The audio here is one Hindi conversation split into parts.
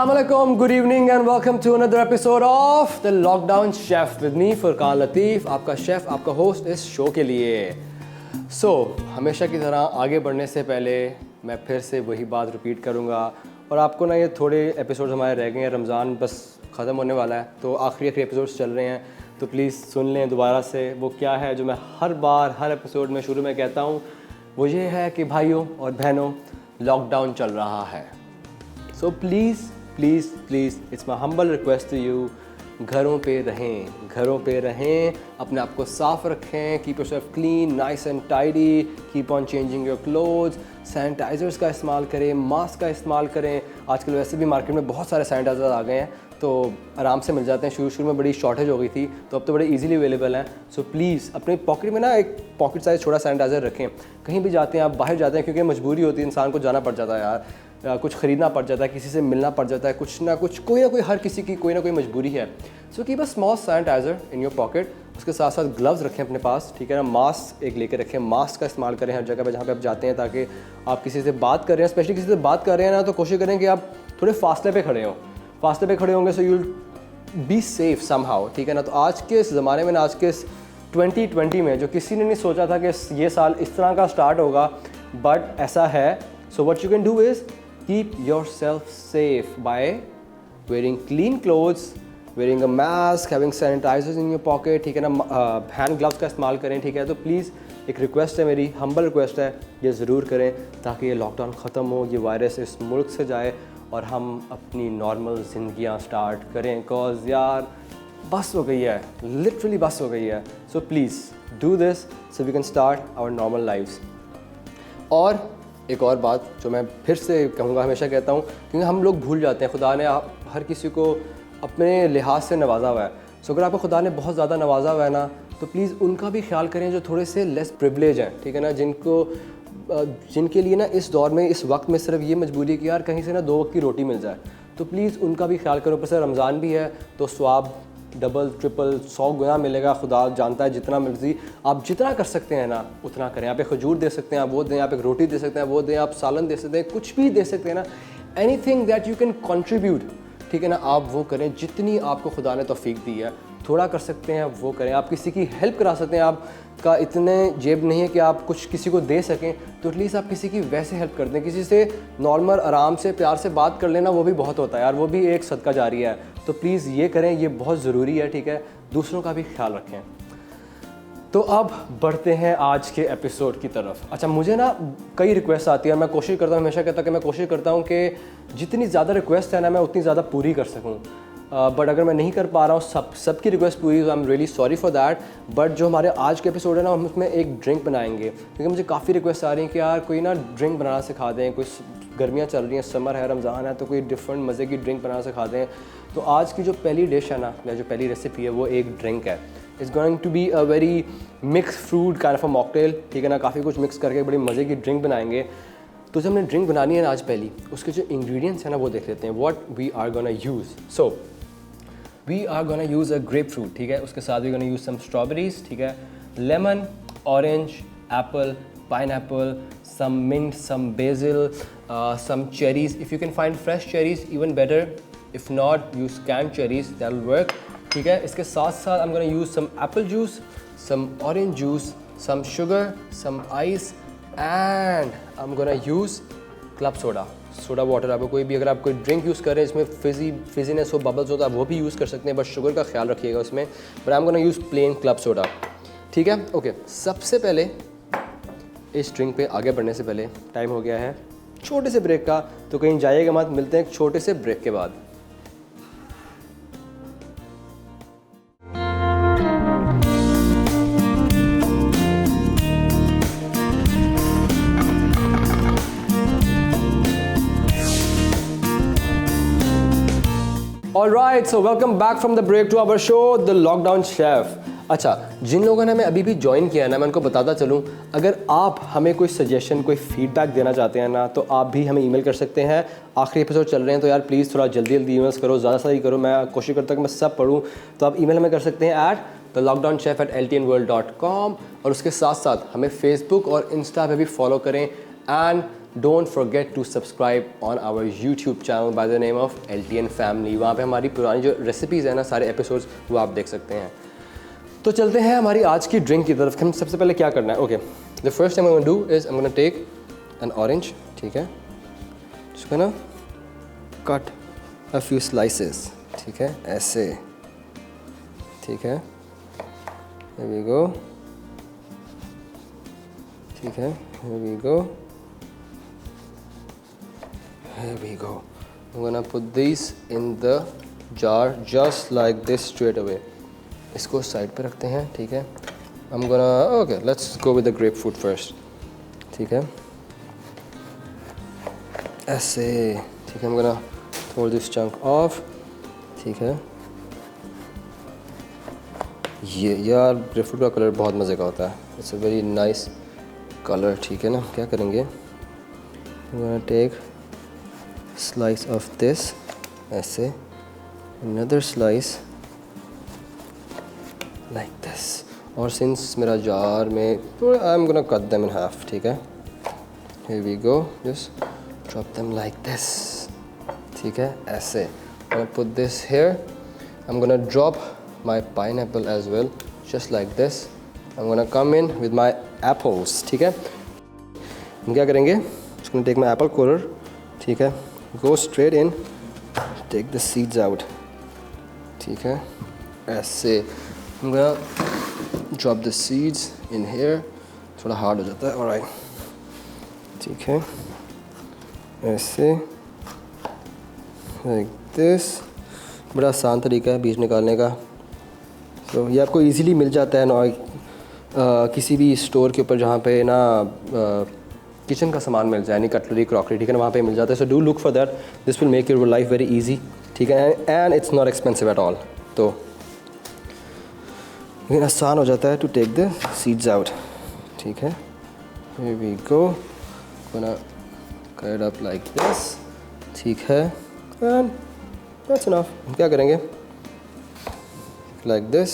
Assalamualaikum, good evening and welcome to another episode of The Lockdown Chef with me Furqan लतीफ़, आपका शेफ़, आपका होस्ट इस शो के लिए। हमेशा की तरह आगे बढ़ने से पहले मैं फिर से वही बात रिपीट करूँगा और आपको ना ये थोड़े एपिसोड्स हमारे रह गए हैं, रमज़ान बस ख़त्म होने वाला है तो आखिरी एपिसोड्स चल रहे हैं, तो प्लीज़ सुन लें दोबारा से। वो क्या है जो मैं हर बार हर एपिसोड में शुरू में कहता हूँ, वो ये है कि भाइयों और बहनों लॉकडाउन चल रहा है। So please please please it's my humble request to you, घरों पे रहें, अपने आप को साफ़ रखें, keep yourself clean, nice and tidy, keep on changing your clothes, sanitisers का इस्तेमाल करें, मास्क का इस्तेमाल करें। आजकल वैसे भी मार्केट में बहुत सारे सैनिटाइज़र आ गए हैं तो आराम से मिल जाते हैं। शुरू में बड़ी शॉर्टेज हो गई थी तो अब तो बड़े इजीली अवेलेबल हैं। सो प्लीज़ अपने पॉकेट में ना एक पॉकेट साइज़ छोटा सैनिटाइज़र रखें। कहीं भी जाते हैं आप, बाहर जाते हैं, क्योंकि मजबूरी होती है, इंसान को जाना पड़ जाता है यार, कुछ ख़रीदना पड़ जाता है, किसी से मिलना पड़ जाता है, कुछ ना कुछ, कोई ना कोई, हर किसी की कोई ना कोई मजबूरी है। So keep a small sanitiser in your pocket. उसके साथ साथ ग्लव्स रखें अपने पास, ठीक है ना। मास्क एक लेके रखें, मास्क का इस्तेमाल करें हर जगह पे जहाँ पे आप जाते हैं, ताकि आप किसी से बात कर रहे हैं, स्पेशली किसी से बात कर रहे हैं ना, तो कोशिश करें कि आप थोड़े फासले पे खड़े हों। फासले पे खड़े होंगे so you will be safe somehow, ठीक है ना। तो आज के इस ज़माने में ना, आज के इस 2020 में, जो किसी ने नहीं सोचा था कि ये साल इस तरह का स्टार्ट होगा, बट ऐसा है। So what you can do is keep yourself safe by wearing clean clothes, wearing a mask, having sanitizers in your pocket, ठीक है ना। हैंड ग्लव्स का इस्तेमाल करें, ठीक है। तो प्लीज़ एक रिक्वेस्ट है, मेरी हम्बल रिक्वेस्ट है, ये ज़रूर करें ताकि ये लॉकडाउन ख़त्म हो, ये वायरस इस मुल्क से जाए और हम अपनी नॉर्मल ज़िंदगियाँ स्टार्ट करें। कॉज यार बस हो गई है, लिटरली बस हो गई है। So please do this so we can start our normal lives. और एक और बात जो मैं फिर से कहूँगा, हमेशा कहता हूँ, क्योंकि हम लोग भूल जाते हैं, खुदा ने हर किसी को अपने लिहाज से नवाजा हुआ है। सो अगर आपको खुदा ने बहुत ज़्यादा नवाजा हुआ है ना, तो प्लीज़ उनका भी ख्याल करें जो थोड़े से लेस प्रिविलेज हैं, ठीक है ना, जिनके लिए ना इस दौर में, इस वक्त में सिर्फ ये मजबूरी है कि यार कहीं से ना 2 वक्त की रोटी मिल जाए। तो प्लीज़ उनका भी ख्याल करो। ऊपर से रमज़ान भी है तो स्वाब डबल ट्रिपल 100 गुना मिलेगा। खुदा जानता है, जितना मर्जी आप जितना कर सकते हैं ना उतना करें। आप एक खजूर दे सकते हैं, आप वो दें, आप एक रोटी दे सकते हैं, वो दें, आप सालन दे सकते हैं, कुछ भी दे सकते हैं ना, anything that you can contribute, ठीक है ना, आप वो करें। जितनी आपको खुदा ने तौफीक दी है, थोड़ा कर सकते हैं वो करें। आप किसी की हेल्प करा सकते हैं, आपका इतने जेब नहीं है कि आप कुछ किसी को दे सकें, तो एटलीस्ट आप किसी की वैसे हेल्प कर दें। किसी से नॉर्मल आराम से प्यार से बात कर लेना, वो भी बहुत होता है यार, वो भी एक सदका जारिया है। तो प्लीज़ ये करें, ये बहुत ज़रूरी है, ठीक है। दूसरों का भी ख्याल रखें। तो अब बढ़ते हैं आज के एपिसोड की तरफ। अच्छा, मुझे ना कई रिक्वेस्ट आती है, मैं कोशिश करता हूँ, हमेशा कहता कि मैं कोशिश करता हूँ कि जितनी ज़्यादा रिक्वेस्ट है ना, मैं उतनी ज़्यादा पूरी कर सकूँ। बट अगर मैं नहीं कर पा रहा हूँ सबकी रिक्वेस्ट पूरी, I am really sorry for that. But जो हमारे आज के एपिसोड है ना, हम उसमें एक ड्रिंक बनाएंगे, क्योंकि मुझे काफ़ी रिक्वेस्ट आ रही है कि यार कोई ना ड्रिंक बनाना सिखा दें। कोई गर्मियाँ चल रही हैं, समर है, रमज़ान है, तो कोई डिफरेंट मज़े की ड्रिंक बनाना सिखा दें। तो आज की जो पहली डिश है ना, या जो पहली रेसिपी है, वो एक ड्रिंक है। It's going to be a very mix fruit kind of a mocktail, ठीक है ना। काफ़ी कुछ मिक्स करके बड़ी मज़े की ड्रिंक बनाएंगे। तो जब हमने ड्रिंक बनानी है ना आज पहली, उसके जो इंग्रेडिएंट्स हैं ना, वो देख लेते हैं। What we are gonna use. So we are gonna use a grape fruit, ठीक है। उसके साथ we gonna use some strawberries, ठीक है, lemon, orange, apple, pineapple, some mint, some basil, some cherries. If you can find fresh cherries, even better. If not, use canned cherries, that will work, ठीक है। इसके साथ साथ I'm gonna use some apple juice, some orange juice, some sugar, some ice, and I'm gonna use club soda, soda water. आपको कोई भी, अगर आप कोई ड्रिंक यूज़ करें इसमें फिजीनेस हो, बबल्स हो, तो आप वो भी यूज़ कर सकते हैं, बस शुगर का ख्याल रखिएगा उसमें। But I am gonna use plain club soda, ठीक है। ओके, सबसे पहले इस ड्रिंक पे आगे बढ़ने से पहले टाइम हो गया है छोटे से ब्रेक का, तो कहीं जाइएगा मत, मिलते हैं एक छोटे से ब्रेक के बाद। Alright, so welcome back from the break to our show, The Lockdown Chef। अच्छा, जिन लोगों ने हमें अभी भी ज्वाइन किया है ना, मैं उनको बताता चलूँ, अगर आप हमें कोई सजेशन, कोई फीडबैक देना चाहते हैं ना, तो आप भी हमें ईमेल कर सकते हैं। आखिरी एपिसोड चल रहे हैं तो यार प्लीज़ थोड़ा जल्दी ईमेल्स करो, ज़्यादा से करो, मैं कोशिश करता हूँ कि मैं सब पढ़ूँ। तो आप ईमेल हमें कर सकते हैं @thelockdownchef@ltnworld.com, और उसके साथ साथ हमें फेसबुक और इंस्टा पे भी फॉलो करें। And don't forget to subscribe on our YouTube channel by the name of LTN family. वहाँ पे हमारी पुरानी जो रेसिपीज़ है ना, सारे एपिसोड्स वो आप देख सकते हैं। तो चलते हैं हमारी आज की ड्रिंक की तरफ। हम सबसे पहले क्या करना है, okay, the first thing I will do is I am gonna take an orange, ठीक है, इसको ना कट अ फ्यू स्लाइसेस, ठीक है, ऐसे, ठीक है, here we go, ठीक है, here we go, here we go. I'm gonna put these in the jar just like this straight away. इसको साइड पे रखते हैं, ठीक है। I'm gonna, okay, let's go with the grapefruit first, ठीक है, ऐसे, ठीक है। I'm gonna throw this chunk off, ठीक है। ये यार ग्रेपफ्रूट का कलर बहुत मज़े का होता है, it's a very nice colour, ठीक है ना। क्या करेंगे, टेक स्लाइस ऑफ दिस, ऐसे, अनदर स्लाइस लाइक दिस, और सिंस मेरा जार में थोड़ा, I am gonna cut them in half, ठीक है। Here we go, just drop them like this, ठीक है, ऐसे। Put this here, I am gonna drop my pineapple as well, just like this. I'm gonna come in with my apples, ठीक है। हम क्या करेंगे, just gonna take my apple corer, ठीक है, go straight in, take the seeds out, ठीक है, ऐसे। I'm gonna drop the seeds in here, थोड़ा हार्ड हो जाता है, alright, ठीक है, ऐसे, like this। बड़ा आसान तरीका है बीज निकालने का, तो ये आपको इजीली मिल जाता है ना किसी भी स्टोर के ऊपर जहाँ पे ना किचन का सामान मिल जाए, यानी कटलरी, क्रॉकरी, ठीक है ना, वहाँ पे मिल जाता है। So do look for that, this will make your life very easy, ठीक है, and it's not expensive at all. तो लेकिन आसान हो जाता है to take the seeds out, ठीक है। Here we go, gonna cut up like this, ठीक है, एंड दैट्स इनफ। हम क्या करेंगे, like this,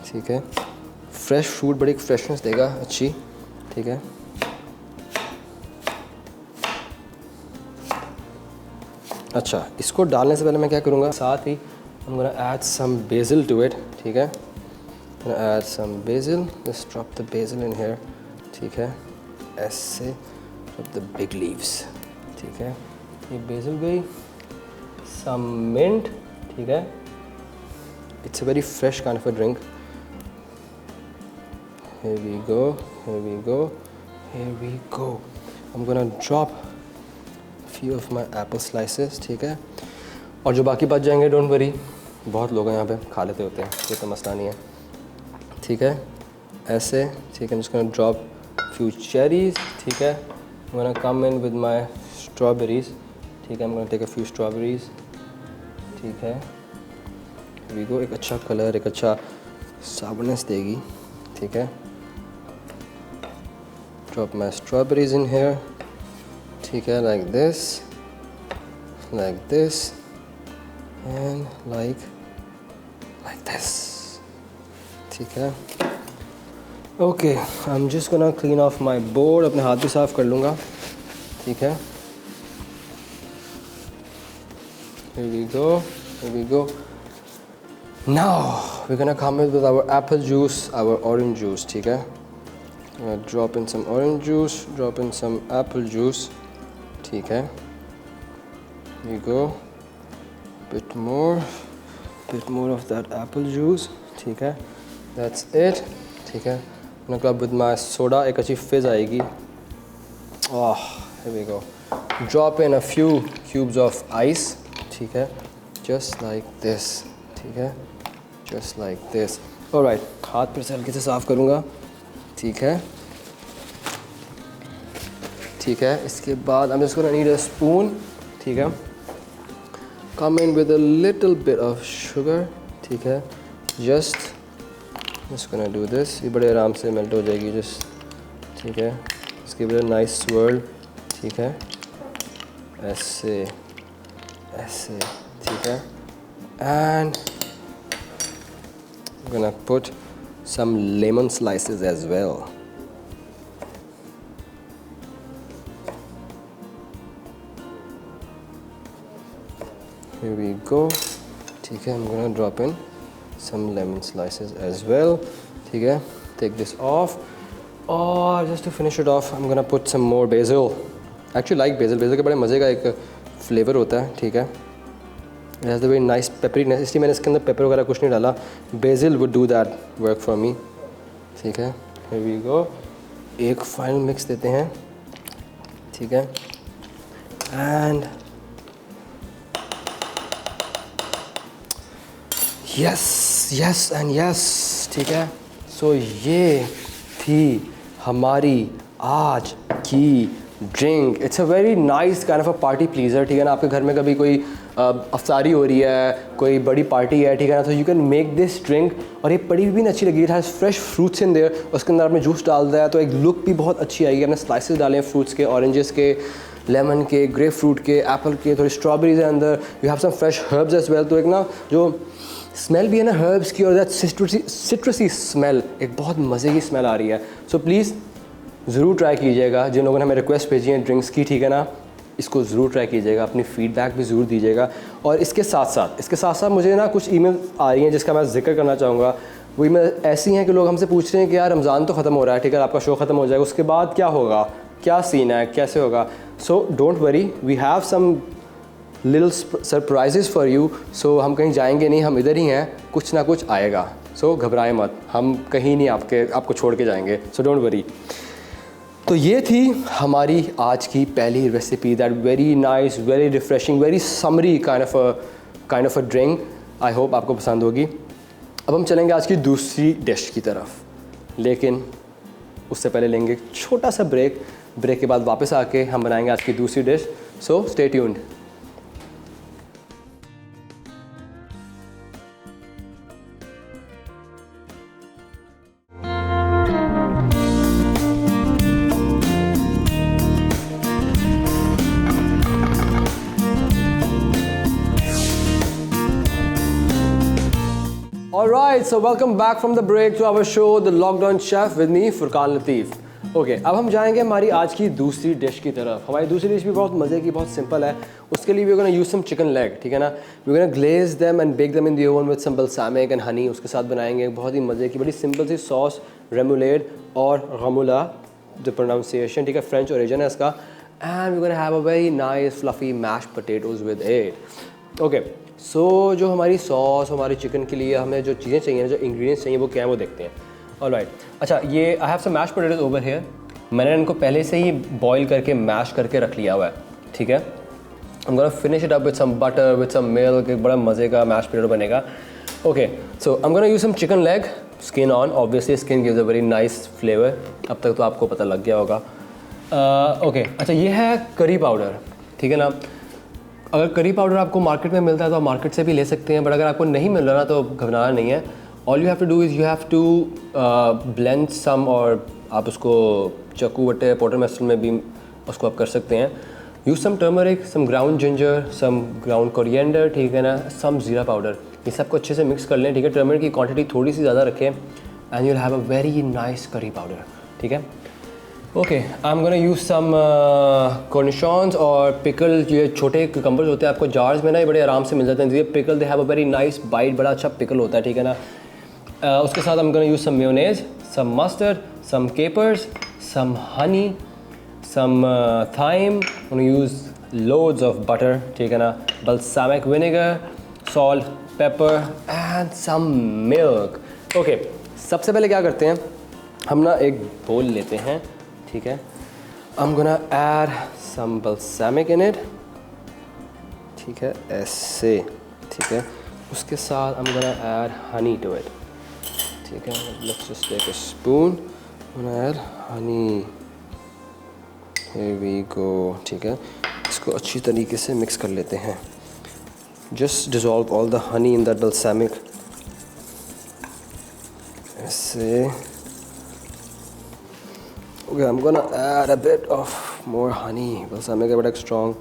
ठीक है। फ्रेश फ्रूट बड़ी फ्रेशनेस देगा अच्छी, ठीक है। अच्छा, इसको डालने से पहले मैं क्या करूँगा, साथ ही I'm gonna add some basil to it, ठीक है। I'm gonna add some basil, just drop the basil in here, ठीक है, ऐसे, drop the big leaves, ठीक है। ये basil गई, some mint, ठीक है। It's a very fresh kind of a drink. Here we go, here we go, here we go. I'm gonna drop a few of my apple slices, ठीक है। और जो बाकी बच जाएंगे, डोंट वरी, बहुत लोग हैं यहाँ पे, खा लेते होते हैं, ये तो मसला नहीं है, ठीक है, ऐसे, ठीक है। I'm just gonna drop few cherries, ठीक है। I'm gonna come in with my strawberries, ठीक है। I'm gonna take a few strawberries, ठीक है। वी गो, एक अच्छा कलर, एक अच्छा साबनेस देगी, ठीक है। Drop my strawberries in here, ठीक है, like this and like this, ठीक है। Okay, I am just gonna clean off my board, अपने हाथ भी साफ़ कर लूँगा, ठीक है। Here we go. Now we're gonna come in with our apple juice, our orange juice, ठीक है। I'm gonna drop in some orange juice, drop in some apple juice, ठीक है। Here we go. Bit more of that apple juice, ठीक है। That's it, ठीक है। I'm gonna club with my soda, एक अच्छी fizz आएगी। Oh, here we go. Drop in a few cubes of ice, ठीक है, just like this, ठीक है, just like this. Alright, हाथ फिर से हल्के से साफ़ करूँगा, ठीक है, ठीक है। इसके बाद I'm just gonna need a spoon, ठीक है। Come in with a little bit of sugar, ठीक है, just gonna do this, ये बड़े आराम से मेल्ट हो जाएगी, just, ठीक है। इसके बाद nice swirl, ठीक है, ऐसे, ठीक है। And I'm gonna put some lemon slices as well, here we go, ठीक है. I'm gonna drop in some lemon slices as well, ठीक है. Take this off, और just to finish it off I'm gonna put some more basil. Actually like basil के बड़े मज़े का एक फ्लेवर होता है, ठीक है. It has a very nice pepperiness, इसलिए मैंने इसके अंदर पेपर वगैरह कुछ नहीं डाला. Basil would do that work for me, ठीक है. Here we go. एक फाइनल मिक्स देते हैं, ठीक है. And yes and yes, ठीक है. So ये थी हमारी आज की drink. It's a very nice kind of a party pleaser, ठीक है ना. आपके घर में कभी कोई अफ्तारी हो रही है, कोई बड़ी पार्टी है, ठीक है ना, तो you can make this drink. और ये पड़ी भी अच्छी लगी. It has fresh fruits in their. उसके अंदर आपने जूस डाल दिया तो एक लुक भी बहुत अच्छी आएगी. आपने स्लाइसेस डाले हैं फ्रूट्स के, ऑरेंजेस के, लेमन के, ग्रेप फ्रूट के, एप्पल के, थोड़ी स्ट्रॉबेरीज है अंदर. You have some fresh herbs as well. तो एक ना जो स्मेल भी है ना हर्ब्स की, और दैट सिट्रसी स्मेल, एक बहुत मज़े की स्मेल आ रही है. सो प्लीज़ ज़रूर ट्राई कीजिएगा. जिन लोगों ने हमें रिक्वेस्ट भेजी है ड्रिंक्स की, ठीक है ना, इसको ज़रूर ट्राई कीजिएगा. अपनी फ़ीडबैक भी ज़रूर दीजिएगा. और इसके साथ साथ मुझे ना कुछ ईमेल आ रही हैं जिसका मैं जिक्र करना चाहूँगा. वो ईमेल ऐसी हैं कि लोग हमसे पूछ रहे हैं कि यार रमज़ान तो ख़त्म हो रहा है, ठीक है, आपका शो ख़त्म हो जाएगा, उसके बाद क्या होगा, क्या सीन है, कैसे होगा. So don't worry, we have some little surprises for you. सो हम कहीं जाएंगे नहीं, हम इधर ही हैं, कुछ ना कुछ आएगा. सो घबराएं मत, हम कहीं नहीं आपको छोड़ के जाएंगे. सो डोंट वरी. तो ये थी हमारी आज की पहली recipe. That very nice, very refreshing, very summary kind of a drink. I hope आपको पसंद होगी. अब हम चलेंगे आज की दूसरी डिश की तरफ, लेकिन उससे पहले लेंगे एक छोटा सा ब्रेक. ब्रेक के बाद वापस आके हम बनाएंगे आज की दूसरी dish. So stay tuned. Alright, so welcome back from the break to our show, The Lockdown Chef with me, Furqan Lateef. Okay, अब हम जाएंगे हमारी आज की दूसरी डिश की तरफ. हमारी दूसरी डिश भी बहुत मज़े की, बहुत सिंपल है. उसके लिए we're gonna use some chicken leg, ठीक है ना. We're gonna glaze them and bake them in the oven with some balsamic and honey. उसके साथ बनाएंगे बहुत ही मज़े की, बड़ी सिंपल सी सॉस, रेमोलेड और गमूला, जो प्रोनाउंसिएशन, ठीक है, फ्रेंच ओरिजिन है इसका. And we're gonna have a very nice fluffy mashed potatoes with it. Okay. सो जो हमारी सॉस, हमारी चिकन के लिए हमें जो चीज़ें चाहिए, जो इंग्रेडिएंट्स चाहिए, वो क्या है वो देखते हैं. ऑलराइट. अच्छा, ये I have some mash potatoes over here. मैंने इनको पहले से ही बॉईल करके मैश करके रख लिया हुआ है, ठीक है. I am gonna finish it up with some butter, with some milk. एक बड़ा मज़े का मैश पोटैटो बनेगा. Okay, so I am gonna use some chicken leg, skin on. Obviously skin gives a very nice flavour. अब तक तो आपको पता लग गया होगा. ओके, अच्छा, ये है करी पाउडर, ठीक है ना. अगर करी पाउडर आपको मार्केट में मिलता है तो आप मार्केट से भी ले सकते हैं, बट अगर आपको नहीं मिल रहा ना तो घबराना नहीं है. All you have to do is you have to blend some, और आप उसको चाकू वट्टे पाउडर मेसल में भी उसको आप कर सकते हैं. यूज़ सम टर्मरिक, सम ग्राउंड जिंजर, सम ग्राउंड कोरिएंडर, ठीक है ना, सम ज़ीरा पाउडर. ये सबको अच्छे से मिक्स कर लें, ठीक है. टर्मरिक की क्वांटिटी थोड़ी सी ज़्यादा रखें and you will have a very nice curry powder, ठीक है. Okay, I am gonna use some cornichons और पिकल. ये छोटे कुकम्बर्स होते हैं आपको जार्स में ना, ये बड़े आराम से मिल जाते हैं. ये pickle, they have a very nice bite, बड़ा अच्छा पिकल होता है, ठीक है ना. उसके साथ I am gonna use some mayonnaise, some mustard, some capers, some honey, some thyme. Use loads of butter, ठीक है ना. Balsamic vinegar, salt, pepper and some milk. Okay, सबसे पहले क्या करते हैं, हम ना एक बोल लेते हैं, ठीक है. I'm gonna add some balsamic in it, ठीक है, ऐसे, ठीक है. उसके साथ I'm gonna add honey to it, ठीक है. Let's just take a spoon. I'm gonna add honey. Here we go, ठीक है. इसको अच्छी तरीके से मिक्स कर लेते हैं. Just dissolve all the honey in that balsamic. ऐसे. Okay, I'm gonna add a bit of more honey. balsamic है बड़ा strong.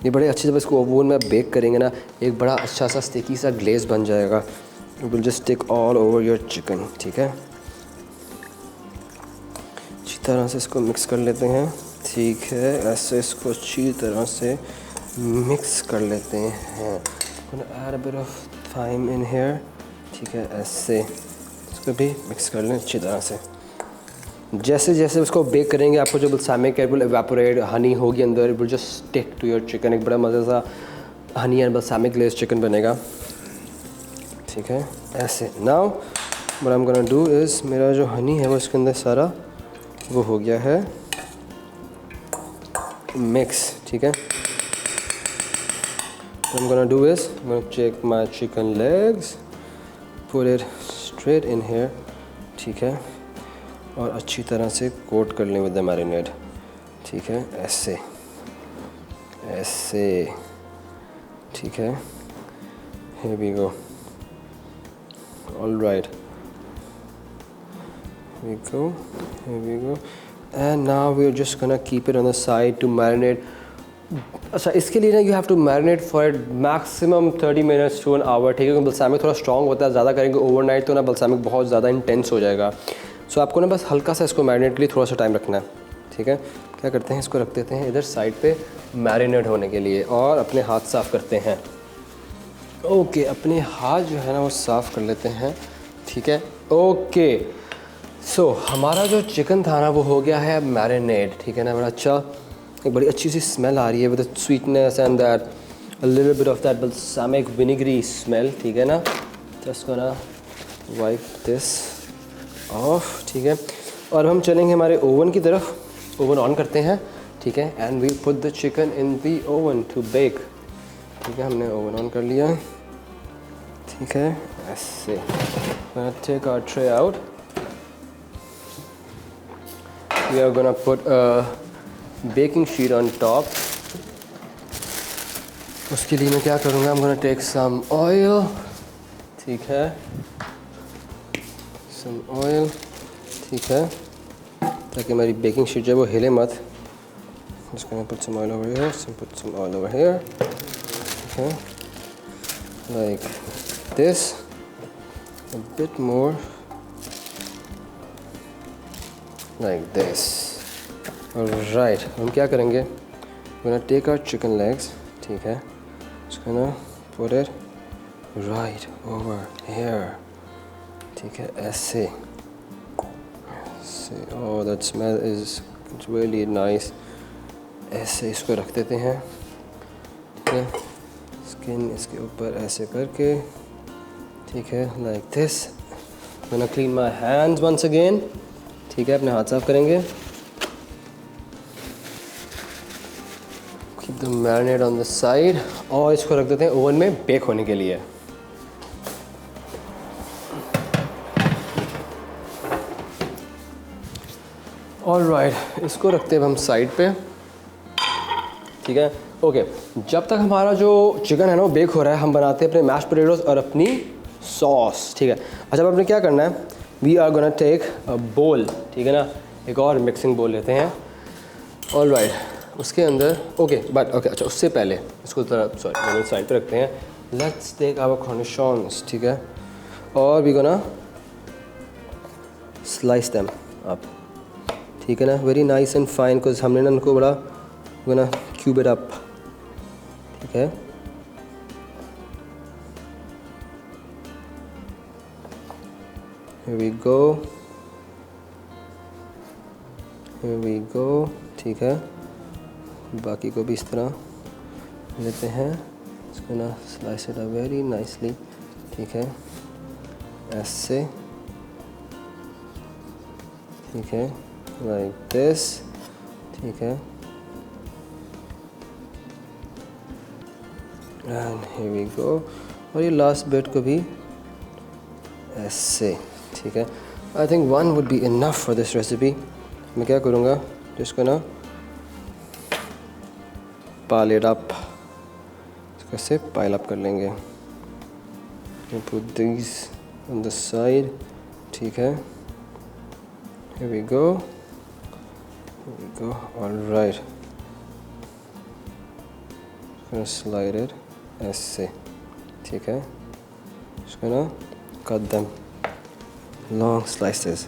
ये बड़े अच्छे से इसको ओवन में बेक करेंगे ना, एक बड़ा अच्छा सा स्टिकी सा ग्लेज बन जाएगा. It will just stick all over your chicken, ठीक है. अच्छी तरह से इसको मिक्स कर लेते हैं, ठीक है. ऐसे इसको अच्छी तरह से मिक्स कर लेते हैं। Add a bit of thyme in here, ठीक है, ऐसे इसको भी मिक्स कर लें अच्छी तरह से। जैसे जैसे उसको बेक करेंगे आपको जो बल्सामिक है विल एवापोरेट, हनी होगी अंदर, will just stick to your chicken. एक बड़ा मज़े सा honey and balsamic glaze chicken बनेगा, ठीक है, ऐसे। Now what I am gonna do is, मेरा जो हनी है वो इसके अंदर सारा वो हो गया है मिक्स, ठीक है। What I'm gonna do is I'm gonna take my chicken legs, put it straight in here, ठीक है, और अच्छी तरह से कोट कर लें विद द मैरिनेड, ठीक है, ऐसे ऐसे, ठीक है। Here we go. All right. Here we go. Here we go. And now we're just gonna keep it on the side to marinate. अच्छा, इसके लिए ना you have to marinate for maximum 30 minutes to an hour, ठीक है, क्योंकि बल्सामिक थोड़ा स्ट्रॉन्ग होता है, ज़्यादा करेंगे ओवरनाइट तो ना बल्सामिक बहुत ज़्यादा इंटेंस हो जाएगा। सो आपको ना बस हल्का सा इसको मैरिनेट के लिए थोड़ा सा टाइम रखना है, ठीक है। क्या करते हैं, इसको रख देते हैं इधर साइड पे मैरिनेट होने के लिए, और अपने हाथ साफ़ करते हैं। ओके, अपने हाथ जो है ना वो साफ़ कर लेते हैं, ठीक है। ओके, सो हमारा जो चिकन था ना वो हो गया है मैरिनेट, ठीक है ना, बड़ा अच्छा, एक बड़ी अच्छी सी स्मेल आ रही है with sweetness and that a little bit of that balsamic vinegary smell, ठीक है ना। Just gonna wipe this off, ठीक है। और हम चलेंगे हमारे ओवन की तरफ। ओवन ऑन करते हैं, ठीक है, and we put the chicken in the oven to bake, ठीक है। हमने ओवन ऑन कर लिया, ठीक है, ऐसे। Take our tray out, we are gonna put baking sheet on top. उसके लिए मैं क्या करूँगा, I'm gonna take some oil, ठीक है, some oil, ठीक है, ताकि हमारी बेकिंग शीट जो है वो हिले मत। Just gonna put some oil over here, put some oil over here, ठीक है, like this, a bit more, like this. Alright, हम क्या करेंगे, we're gonna take our chicken legs, ठीक है, just gonna put it right over here, ठीक है, ऐसे। Oh, that smell is really nice. ऐसे इसको रख देते हैं, ठीक है, स्किन इसके ऊपर ऐसे करके, ठीक है, like this. I'm gonna clean my hands once again, ठीक है, अपने हाथ साफ करेंगे। The marinate on the side, और इसको रख देते हैं ओवन में बेक होने के लिए। ऑलराइट, इसको रखते हैं हम साइड पे, ठीक है। ओके, जब तक हमारा जो चिकन है ना वो बेक हो रहा है, हम बनाते हैं अपने मैश पोटैटोस और अपनी सॉस, ठीक है। अच्छा, अब आपने क्या करना है, we are gonna take a bowl, ठीक है ना, एक और मिक्सिंग बोल लेते हैं। ऑलराइट, उसके अंदर ओके अच्छा, उससे पहले इसको सॉरी साइड पे रखते हैं। लेट्स टेक आवर कॉर्निशॉन्स, ठीक है, और we gonna slice them up, ठीक है ना, very nice and fine, because हमने ना उनको बड़ा गोना क्यूब इट अप, ठीक है। Here we go, ठीक है। बाकी को भी इस तरह लेते हैं, इसको ना स्लाइस इट वेरी नाइसली, ठीक है, ऐसे, ठीक है, लाइक दिस, ठीक है, एंड हियर वी गो। और ये लास्ट बिट को भी ऐसे, ठीक है। I think one would be enough for this recipe. मैं क्या करूँगा, जिसको ना पाल इट अप, इसको से पाइल अप कर लेंगे। Put this on the side, ठीक है, here we go, all right, slide it ऐसे, ठीक है, इसको ना cut them long slices,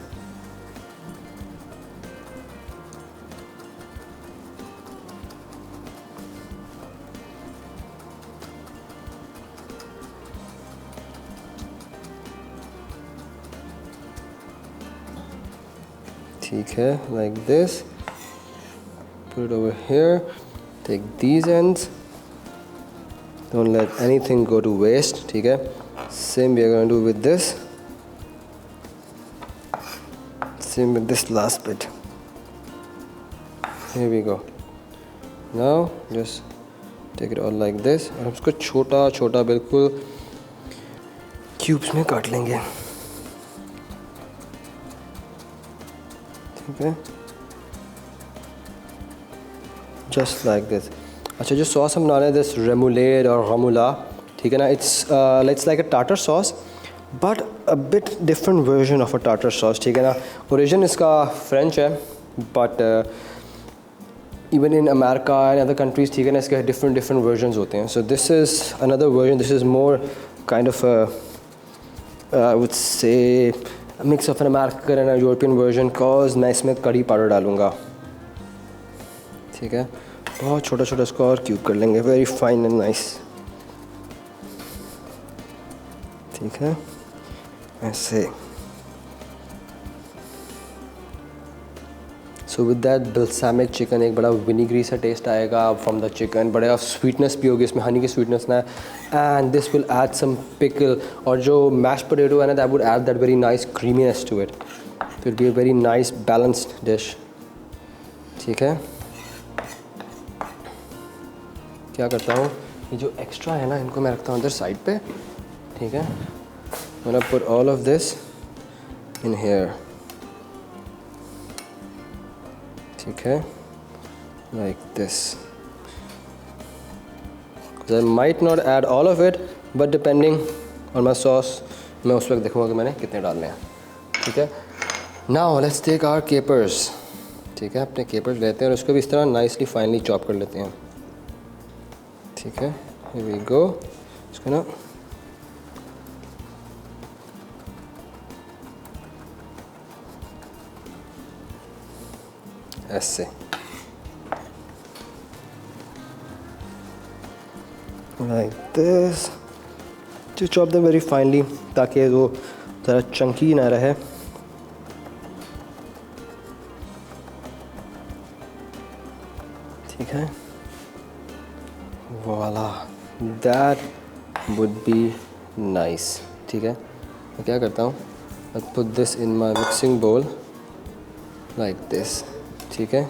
ठीक है, like this. Put it over here. Take these ends. Don't let anything go to waste. ठीक है. Same we are going to do with this. Same with this last bit. Here we go. Now just take it all like this. और हम इसको छोटा छोटा बिल्कुल क्यूब्स में काट लेंगे. ठीक है, जस्ट लाइक दिस. अच्छा, जो सॉस हम बना रहे हैं दिस रेमोलेड और गमुला, ठीक है ना, it's like a tartar sauce but a bit different version of a tartar sauce. ठीक है ना, ओरिजिन इसका फ्रेंच है but even in America and other countries, ठीक है ना, इसके डिफरेंट वर्जन होते हैं. So this is another version. This is more kind of I would say mix of an American and European version. Cause मैं इसमें करी पाउडर डालूँगा. ठीक है, बहुत छोटा छोटा इसको और क्यूब कर लेंगे. Very fine and nice. ठीक है, ऐसे. So with that balsamic chicken, एक बड़ा विनीगरी सा टेस्ट आएगा फ्रॉम द चिकन. बड़ा स्वीटनेस भी होगी इसमें, हनी की स्वीटनेस ना है. And this will add some pickle. और जो मैश पोटैटो है ना, that would add that very nice creaminess to it. It will be a very nice balanced dish. ठीक है, क्या करता हूँ, ये जो एक्स्ट्रा है ना, इनको मैं रखता हूँ अंदर साइड पे. ठीक है, मैंने put all of this in here. ठीक है, like this. I might not add all of it, but depending on my sauce, मैं उस वक्त देखूँगा कि मैंने कितने डालने हैं. ठीक है, now let's take our capers. ठीक है, अपने capers लेते हैं और उसको भी इस तरह nicely finely chop कर लेते हैं. ठीक है, here we go. इसको ना ऐसे like this. Just chop them very finely ताकि वो ज़रा चंकी ना रहे. ठीक है, voila, that would be nice. ठीक है, मैं क्या करता हूँ, I put this in my mixing bowl like this. ठीक है,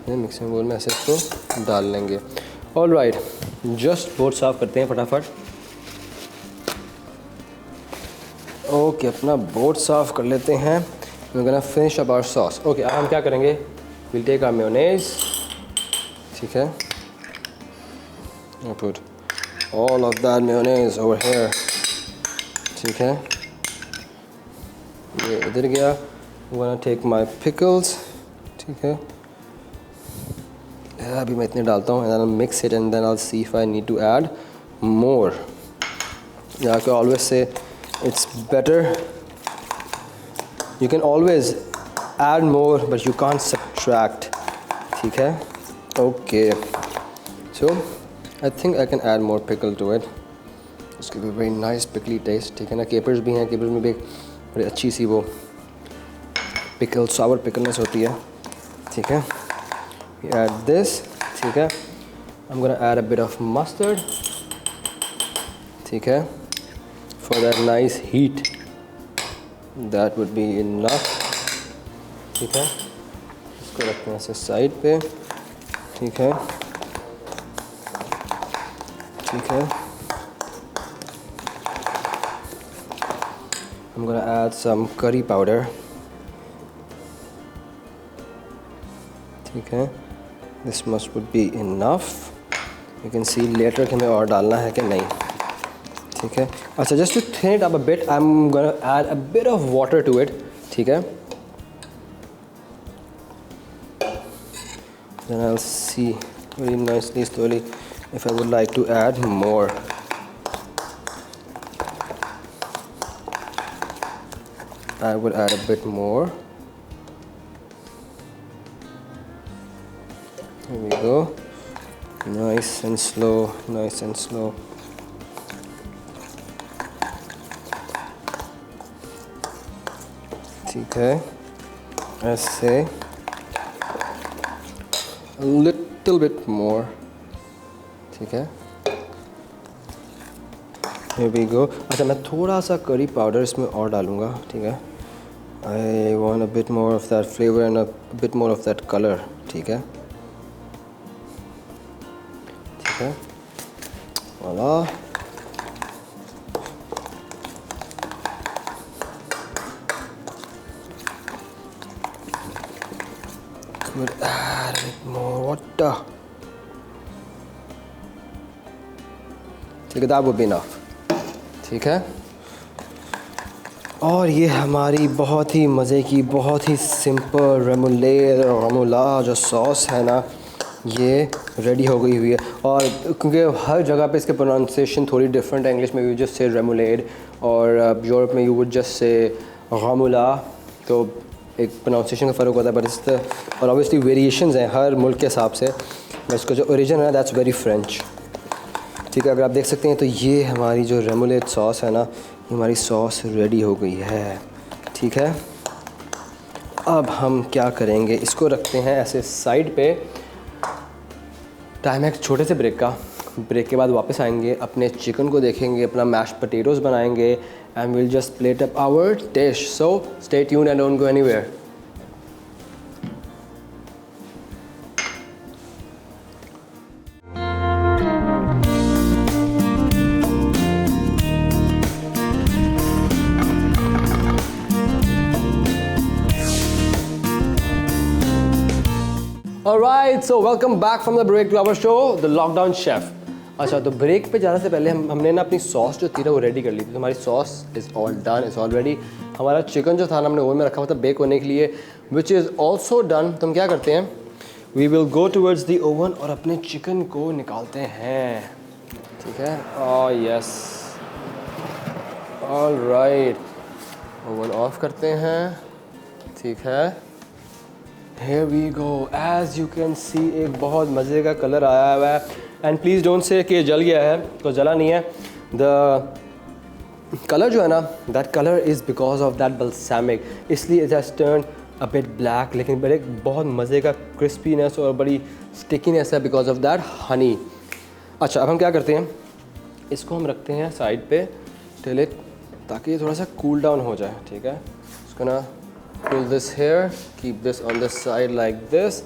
मिक्सिंग बोल में ऐसे इसको डाल लेंगे. ऑल राइट, जस्ट बोर्ड साफ़ करते हैं फटाफट. ओके, अपना बोर्ड साफ़ कर लेते हैं. We gonna finish up our sauce. Okay, अब हम क्या करेंगे, विल टेक आवर मेयोनेज़. ठीक है, put all of that mayonnaise over here. ठीक है, ये इधर गया. Gonna take my pickles. ठीक है, अभी मैं इतने डालता हूँ. And then mix it and then I will see if I need to add more. या can always say it's better, you can always add more but you can't subtract. ठीक है, okay. So I think I can add more pickle to it. उसके भी वेरी नाइस पिकली टेस्ट. ठीक है ना, केपर्स भी हैं. केपर्स में भी एक बड़ी अच्छी सी वो पिकल, सावर पिकलनेस होती है. ठीक है, add this. ठीक है, I'm gonna add a bit of mustard. ठीक है, for that nice heat. That would be enough. ठीक है, इसको रखते हैं ऐसे साइड पे. ठीक है, ठीक है. I'm gonna add some curry powder. ठीक है, this much would be enough. You can see later कि हमें और डालना है कि नहीं. ठीक है, अच्छा, just to thin it up a bit, I'm gonna add a bit of water to it. ठीक है, then I'll see very nicely slowly if I would like to add more. I would add a bit more. Here we go. Nice and slow, nice and slow. ठीक है, ऐसे लिटिल बिट मोर, ठीक है। Here we go। अच्छा, मैं थोड़ा सा करी पाउडर इसमें और डालूँगा, ठीक है। I want a bit more of that flavor and a bit more of that color, ठीक है, ठीक है। Voila। Could add a bit more water, ठीक है, that would be enough, ठीक है। और ये हमारी बहुत ही मज़े की, बहुत ही सिंपल रेमोला जो सॉस है ना, ये रेडी हो गई हुई है। और क्योंकि हर जगह पे इसके प्रोनाउंसिएशन थोड़ी डिफरेंट है, इंग्लिश में यू जस्ट से रेमोलेड और यूरोप में यू वुड जस्ट से रेमोला, तो एक प्रोनाउंसिएशन का फ़र्क होता है, बट इस और ऑब्वियसली वेरिएशंस हैं हर मुल्क के हिसाब से, बट इसका जो ओरिजिन है दैट्स वेरी फ्रेंच, ठीक है। अगर आप देख सकते हैं तो ये हमारी जो रेमोलेड सॉस है ना, हमारी सॉस रेडी हो गई है, ठीक है। अब हम क्या करेंगे, इसको रखते हैं ऐसे साइड पे। टाइम है एक छोटे से ब्रेक का। ब्रेक के बाद वापस आएंगे, अपने चिकन को देखेंगे, अपना मैश पोटैटोज़ बनाएंगे and will just plate up our dish. So stay tuned and don't go anywhere. Alright, so welcome back from the break to our show, The Lockdown Chef। अच्छा, तो ब्रेक पे जाने से पहले हमने ना अपनी सॉस जो थी ना वो रेडी कर ली थी। तो हमारी sauce is all done, is all ready. हमारा चिकन जो था ना, हमने ओवन में रखा हुआ था बेक होने के लिए, विच इज़ ऑल्सो डन। तो हम क्या करते हैं, we will go towards the oven और अपने चिकन को निकालते हैं, ठीक है। यस, ऑलराइट, ओवन ऑफ करते हैं, ठीक है। Here we go, as you can see एक बहुत मज़े का कलर आया हुआ है। एंड प्लीज़ डोंट से कि जल गया है, तो जला नहीं है। द कलर जो है ना, that colour is because of that balsamic, इसलिए it has turn a bit black, लेकिन बड़े बहुत मज़े का क्रिस्पीनेस और बड़ी स्टिकीनेस है बिकॉज ऑफ दैट हनी। अच्छा, अब हम क्या करते हैं, इसको हम रखते हैं साइड पे टिल इट, ताकि ये थोड़ा सा कूल डाउन हो जाए, ठीक है। इसको ना pull this here, keep this on this side like this।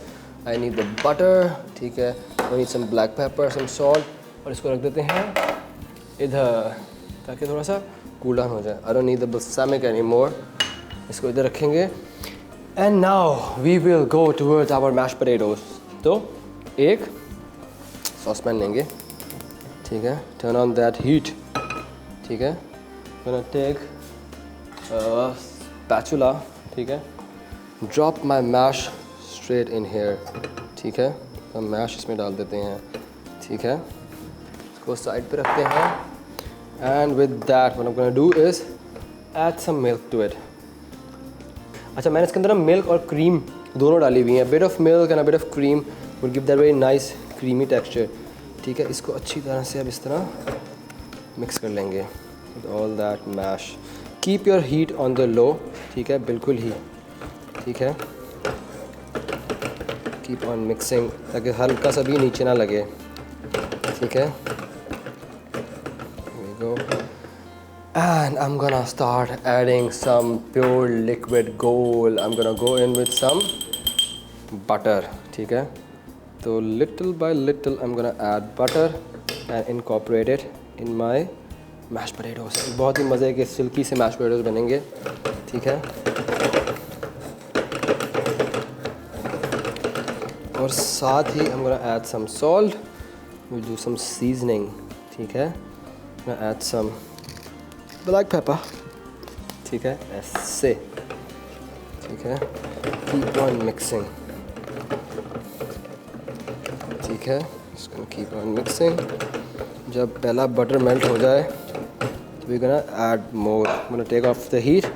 I need the butter, ठीक है। I need some black pepper, some salt, और इसको रख देते हैं इधर ताकि थोड़ा सा कूल डाउन हो जाए। I don't need the balsamic anymore। इसको इधर रखेंगे। And now we will go towards our mashed potatoes। तो एक सॉसपैन लेंगे, ठीक है। Turn on that heat, ठीक है। Gonna take a spatula, ठीक है। Drop my mash straight in here, ठीक है। हम मैश इसमें डाल देते हैं, ठीक है। इसको साइड पे रखते हैं and with that what I am gonna do is add some milk to it. अच्छा, मैंने इसके अंदर मिल्क और क्रीम दोनों डाली हुई हैं। Bit of milk and a bit of cream will give that very nice creamy texture, ठीक है। इसको अच्छी तरह से अब इस तरह मिक्स कर लेंगे with all that mash. Keep your heat on the low, ठीक है, बिल्कुल ही, ठीक है। कीप ऑन मिक्सिंग ताकि हल्का सा भी नीचे ना लगे, ठीक है। Go and I am gonna start adding some pure liquid gold. I am gonna go in with some butter, ठीक है। तो little by little I am gonna add butter and incorporate it in my mash potatoes. बहुत ही मज़े के सिल्की से मैश पोटैटोज़ बनेंगे, ठीक है। और साथ ही हम gonna add some salt, will do some seasoning, ठीक है। ऐड सम ब्लैक पेपर, ठीक है, ऐसे, ठीक है। कीप ऑन मिक्सिंग, ठीक है। इसको कीप ऑन मिक्सिंग। जब पहला बटर मेल्ट हो जाए तो we're gonna add more। I'm gonna take off the heat,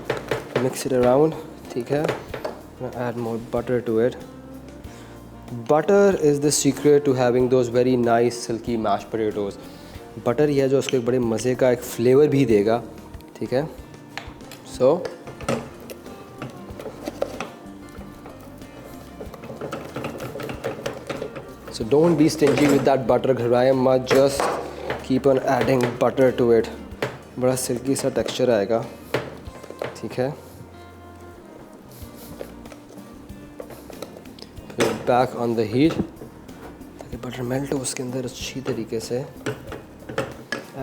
mix it around, ठीक है। I'm gonna add more butter to it। Butter is the secret to having those very nice silky mashed potatoes। Butter ही है जो उसको एक बड़े मज़े का एक फ्लेवर भी देगा, ठीक है। So So don't be stingy with that butter. घबराए मत, just keep on adding butter to it. बड़ा सिल्की सा टेक्सचर आएगा, ठीक है. फिर बैक ऑन द हीट ताकि बटर मेल्ट हो उसके अंदर अच्छी तरीके से.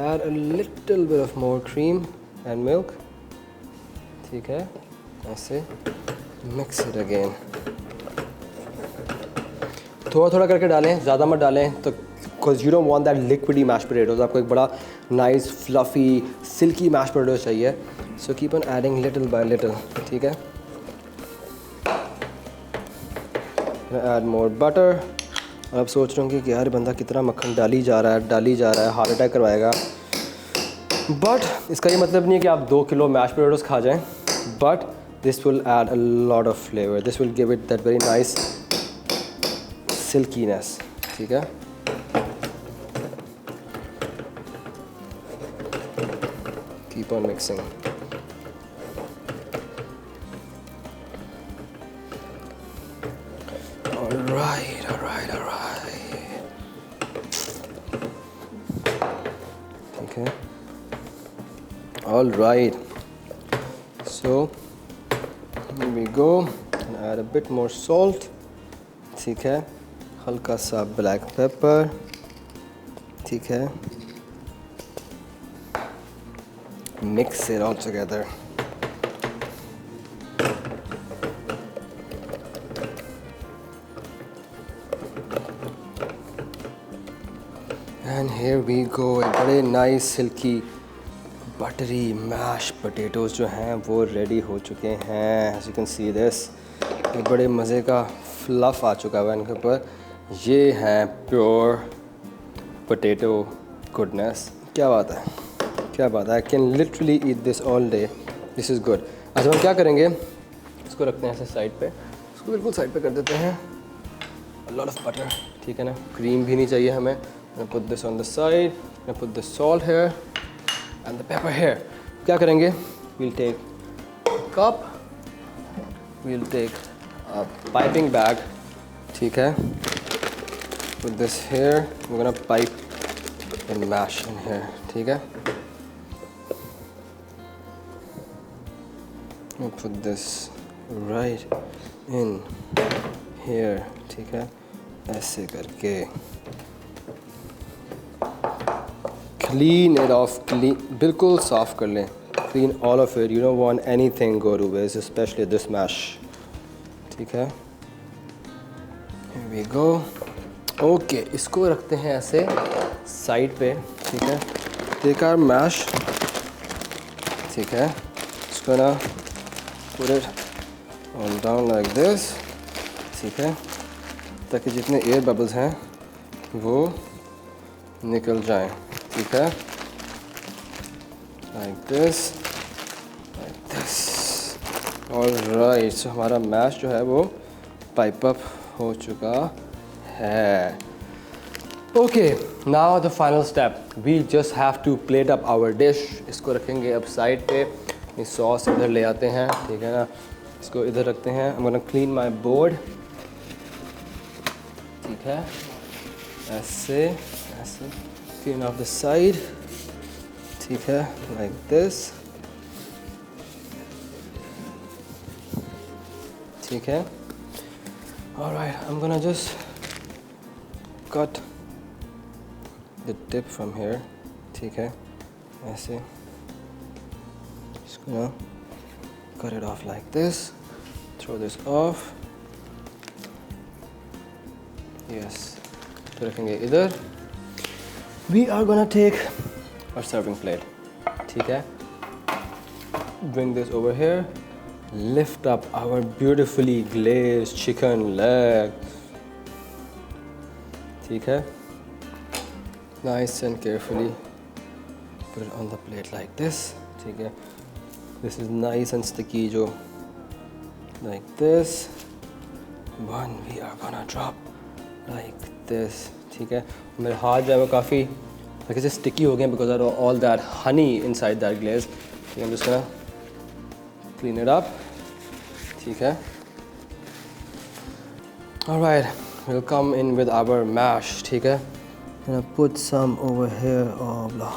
Add a little bit of more cream and milk, ठीक है. ऐसे मिक्स इट अगेन. थोड़ा थोड़ा करके डालें, ज़्यादा मत डालें तो because you don't want that liquidy mash potatoes. आपको एक बड़ा nice fluffy silky mash potato चाहिए. So keep on adding little by little, ठीक है. Add more butter. और अब सोच रहे होंगे कि यार बंदा कितना मक्खन डाली जा रहा है, हार्ट अटैक करवाएगा. बट इसका ये मतलब नहीं है कि आप 2 किलो मैश पोटैटोज खा जाएं. But this will add a lot of flavour. This will give it that very nice silkiness, ठीक है. Keep on mixing. ऑलराइट. ठीक है. Alright. So here we go. And add a bit more salt, ठीक है. हल्का सा ब्लैक पेपर, ठीक है. Mix it all together. And here we go. बड़े nice silky buttery mash potatoes जो हैं वो रेडी हो चुके हैं. As you can see this, बड़े मज़े का फ्लफ़ आ चुका है इनके ऊपर. ये हैं प्योर पोटैटो गुडनेस. क्या बात है, क्या बात है. I can literally eat this all day. This is good. आज हम क्या करेंगे, इसको रखते हैं ऐसे साइड पे. इसको बिल्कुल साइड पे कर देते हैं. लॉट ऑफ बटर, ठीक है ना. क्रीम भी नहीं चाहिए हमें. Put this on the side. Put the salt here and the pepper here. क्या करेंगे, we'll take cup, we'll take piping bag, ठीक है. Put this here. We're gonna pipe and mash in here, ठीक है. We'll put this right in here, ठीक है. ऐसे करके clean it off. बिल्कुल साफ कर लें. Clean all of it. You don't want anything go to waste, especially this mash, ठीक है. Here we go. ओके, इसको रखते हैं ऐसे साइड पे, ठीक है. टेक आवर मैश, ठीक है. इसको ना put it on down like this, ठीक है, ताकि जितने एयर बबल्स हैं वो निकल जाएं, ठीक है. Like this, like this. Alright. So हमारा मैश जो है वो पाइप अप हो चुका है. Okay, now the final step. We just have to plate up our dish. इसको रखेंगे अब साइड पे. ये सॉस इधर ले आते हैं, ठीक है ना. इसको इधर रखते हैं. आई am gonna clean my board, ठीक है. ऐसे ऐसे क्लीन ऑफ द साइड, ठीक है, लाइक दिस, ठीक है. Alright, I am gonna just cut the tip from here, ठीक है. ऐसे इसको ना cut it off like this. Throw this off. Yes. तो रखेंगे इधर. We are gonna take our serving plate, ठीक है. Bring this over here. Lift up our beautifully glazed chicken leg, ठीक है. Nice and carefully put it on the plate like this, ठीक है. This is nice and sticky जो like this. One we are gonna drop like this, ठीक है. मेरे हाथ जो है वो काफ़ी like से sticky हो गए because of all that honey inside that glaze. ठीक है, I'm just gonna clean it up, ठीक है. All right. we'll come in with our mash, ठीक है? And I'll put some over here. Oh, blah.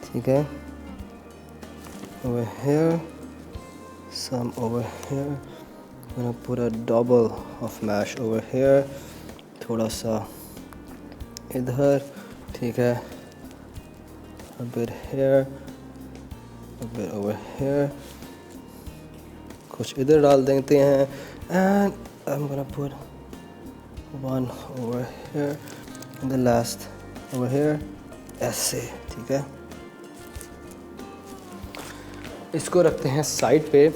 ठीक है? Over here, some over here. I'm gonna put a double of mash over here. थोड़ा सा इधर, ठीक है? A bit here, a bit over here. कुछ इधर डाल देते हैं. And I'm gonna put one over here and the last over here. ऐसे, ठीक है? इसको रखते हैं साइड पे.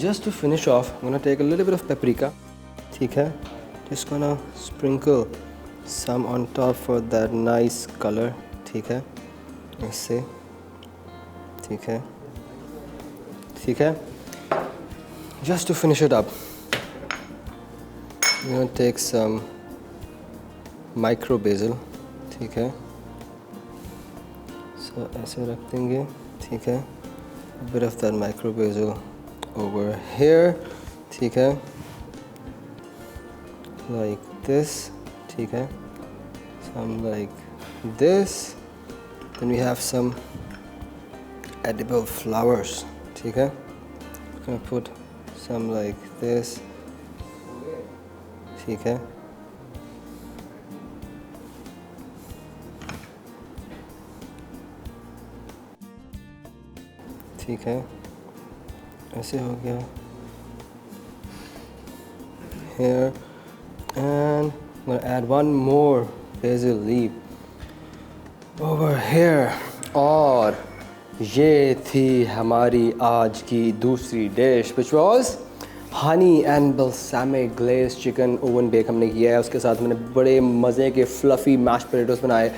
Just to finish off, I'm gonna take a little bit of paprika. ठीक है? Just gonna sprinkle some on top for that nice color. ठीक है? ऐसे, ठीक है? ठीक है? Just to finish it up, I'm gonna take some micro basil. ठीक है? So ऐसे रख देंगे. ठीक है? A bit of that micro basil over here. ठीक है? Like this. ठीक है? Some like this. Then we have some edible flowers. ठीक है? I'm gonna put some like this. ठीक है? ठीक है? ऐसे हो गया. Here, and I'm gonna add one more basil leaf over here. और ये थी हमारी आज की दूसरी dish, which was honey and balsamic glaze chicken. Oven bake हमने किया है. उसके साथ मैंने बड़े मज़े के फ्लफ़ी मैश पोटैटोज़ बनाए.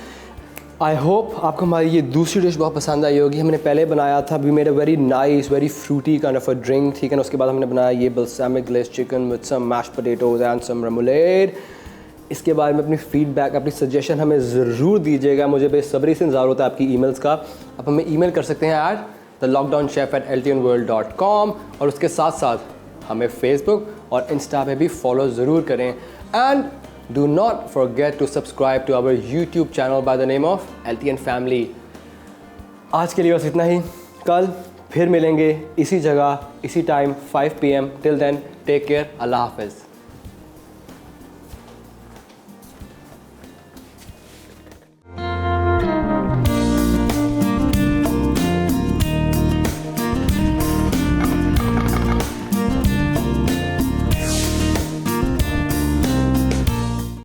आई होप आपको हमारी ये दूसरी डिश बहुत पसंद आई होगी. हमने पहले बनाया था, we made a very nice very fruity kind of a drink. ठीक है ना? उसके बाद हमने बनाया ये balsamic glaze chicken with some mash potatoes and some remoulade. इसके बारे में अपनी फ़ीडबैक, अपनी सजेशन हमें ज़रूर दीजिएगा. मुझे बेसब्री से इंतज़ार होता है आपकी ईमेल्स का. आप हमें ईमेल कर सकते हैं at thelockdownchef@ltnworld.com. और उसके साथ साथ हमें फेसबुक और इंस्टा पे भी फॉलो ज़रूर करें. And do not forget to subscribe to our YouTube channel by the name of LTN family. आज के लिए बस इतना ही. कल फिर मिलेंगे इसी जगह इसी time 5 PM. Till then take care. अल्लाह हाफिज़.